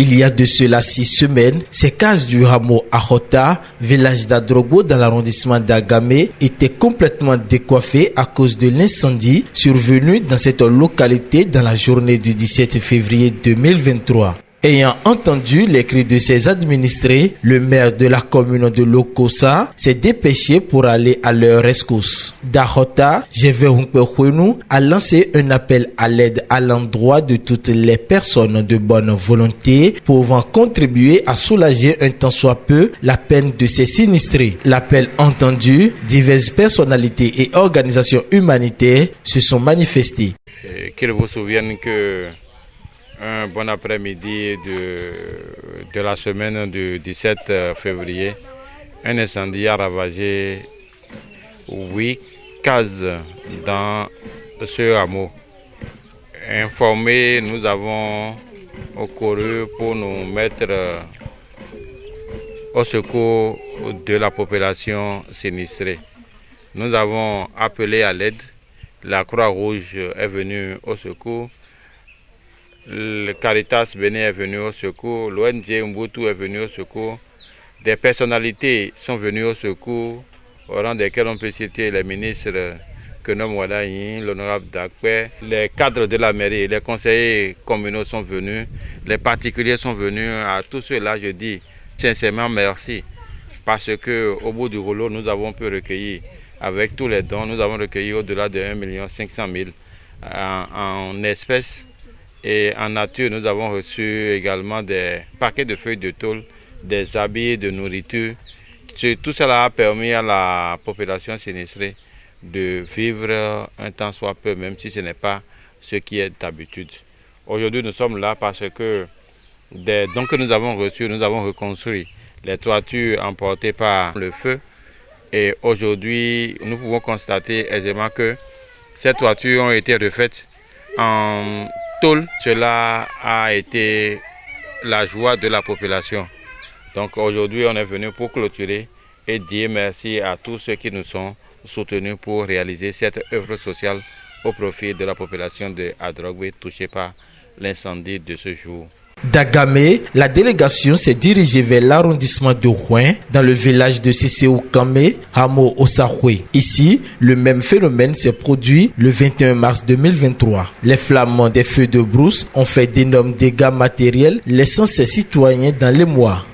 Il y a de cela 6 semaines, ces cases du hameau Ahota, village d'Adrogo dans l'arrondissement d'Agamé, étaient complètement décoiffées à cause de l'incendie survenu dans cette localité dans la journée du 17 février 2023. Ayant entendu les cris de ses administrés, le maire de la commune de Lokossa s'est dépêché pour aller à leur rescousse. Dahota, Jevehunkpehounou, a lancé un appel à l'aide à l'endroit de toutes les personnes de bonne volonté pouvant contribuer à soulager un tant soit peu la peine de ces sinistrés. L'appel entendu, diverses personnalités et organisations humanitaires se sont manifestées. Qu'il vous souvienne que un bon après-midi de la semaine du 17 février, un incendie a ravagé 8 cases dans ce hameau. Informés, nous avons couru pour nous mettre au secours de la population sinistrée. Nous avons appelé à l'aide, la Croix-Rouge est venue au secours. Le Caritas Bénin est venu au secours, l'ONG Mbutu est venu au secours, des personnalités sont venues au secours, au rang desquels on peut citer les ministres Kenom Wadayin, l'honorable Dakpe, les cadres de la mairie, les conseillers communaux sont venus, les particuliers sont venus. À tous ceux-là, je dis sincèrement merci, parce qu'au bout du rouleau, nous avons pu recueillir, avec tous les dons, nous avons recueilli au-delà de 1 500 000 en espèces. Et en nature, nous avons reçu également des paquets de feuilles de tôle, des habits, de nourriture. Tout cela a permis à la population sinistrée de vivre un temps soit peu, même si ce n'est pas ce qui est d'habitude. Aujourd'hui, nous sommes là parce que des dons que nous avons reçus, nous avons reconstruit les toitures emportées par le feu. Et aujourd'hui, nous pouvons constater aisément que ces toitures ont été refaites en tôle. Cela a été la joie de la population. Donc aujourd'hui, on est venu pour clôturer et dire merci à tous ceux qui nous sont soutenus pour réaliser cette œuvre sociale au profit de la population de Adrogwe touchée par l'incendie de ce jour. D'Agamé, la délégation s'est dirigée vers l'arrondissement de Rouen, dans le village de Sisséoukame, hameau Osahwe. Ici, le même phénomène s'est produit le 21 mars 2023. Les flammes des feux de brousse ont fait d'énormes dégâts matériels, laissant ses citoyens dans l'émoi.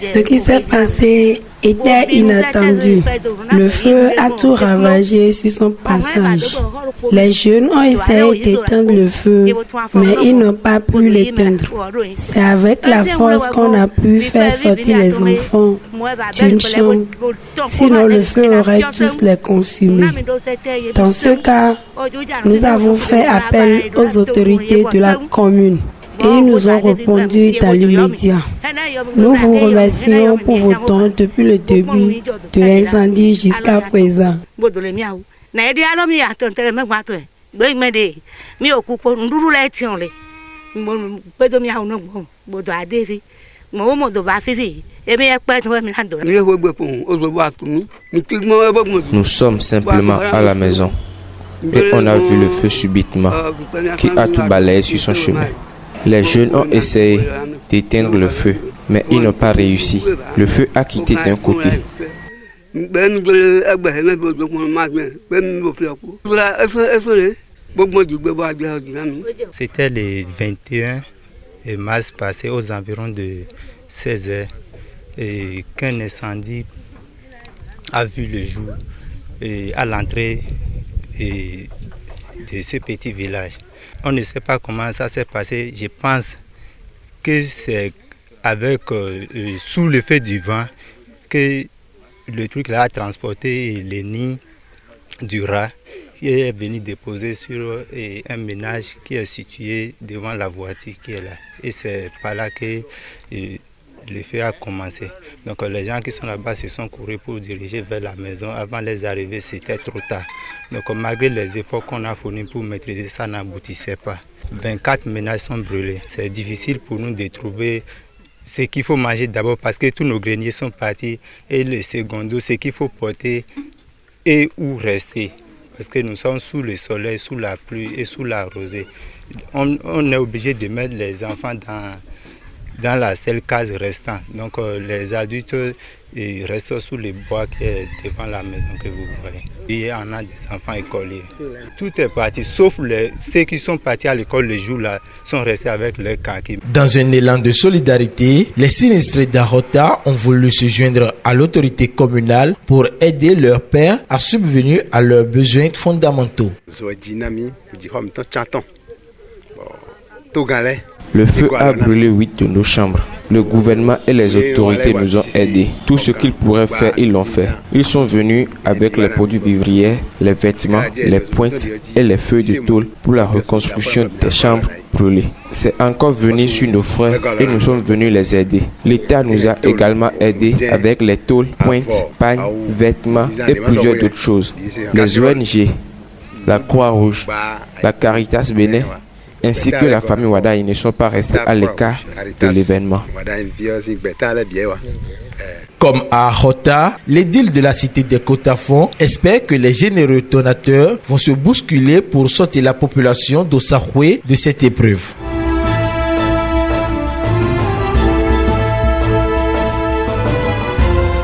Ce qui s'est passé était inattendu. Le feu a tout ravagé sur son passage. Les jeunes ont essayé d'éteindre le feu, mais ils n'ont pas pu l'éteindre. C'est avec la force qu'on a pu faire sortir les enfants d'une chambre. Sinon, le feu aurait tous les consumés. Dans ce cas, nous avons fait appel aux autorités de la commune. Et ils nous ont répondu dans l'immédiat. Nous vous remercions pour vos dons depuis le début de l'incendie jusqu'à présent. Nous sommes simplement à la maison et on a vu le feu subitement qui a tout balayé sur son chemin. Les jeunes ont essayé d'éteindre le feu, mais ils n'ont pas réussi. Le feu a quitté d'un côté. C'était le 21 mars passé aux environs de 16 h et qu'un incendie a vu le jour à l'entrée de ce petit village. On ne sait pas comment ça s'est passé. Je pense que c'est avec sous l'effet du vent que le truc là a transporté les nids du rat qui est venu déposer sur un ménage qui est situé devant la voiture qui est là. Et c'est par là que le feu a commencé. Donc les gens qui sont là-bas se sont courus pour diriger vers la maison. Avant les arrivées, c'était trop tard. Donc malgré les efforts qu'on a fournis pour maîtriser ça, n'aboutissait pas. 24 ménages sont brûlés. C'est difficile pour nous de trouver ce qu'il faut manger d'abord parce que tous nos greniers sont partis. Et le secondo, ce qu'il faut porter et où rester. Parce que nous sommes sous le soleil, sous la pluie et sous la rosée. On est obligé de mettre les enfants dans la seule case restante. Donc les adultes restent sous les bois qui est devant la maison que vous voyez. Il y en a des enfants écoliers. Tout est parti, sauf ceux qui sont partis à l'école le jour-là sont restés avec leurs kakis. Dans un élan de solidarité, les sinistrés d'Ahota ont voulu se joindre à l'autorité communale pour aider leurs pères à subvenir à leurs besoins fondamentaux. Le feu a brûlé 8 de nos chambres. Le gouvernement et les autorités nous ont aidés. Tout ce qu'ils pourraient faire, ils l'ont fait. Ils sont venus avec les produits vivriers, les vêtements, les pointes et les feuilles de tôle pour la reconstruction des chambres brûlées. C'est encore venu sur nos frères et nous sommes venus les aider. L'État nous a également aidés avec les tôles, pointes, pagnes, vêtements et plusieurs d'autres choses. Les ONG, la Croix-Rouge, la Caritas Bénin, ainsi que la famille Wada, ils ne sont pas restés à l'écart de l'événement. Comme à Ahota, l'édile de la cité des Kotafon espère que les généreux donateurs vont se bousculer pour sortir la population d'Ossahoué de cette épreuve.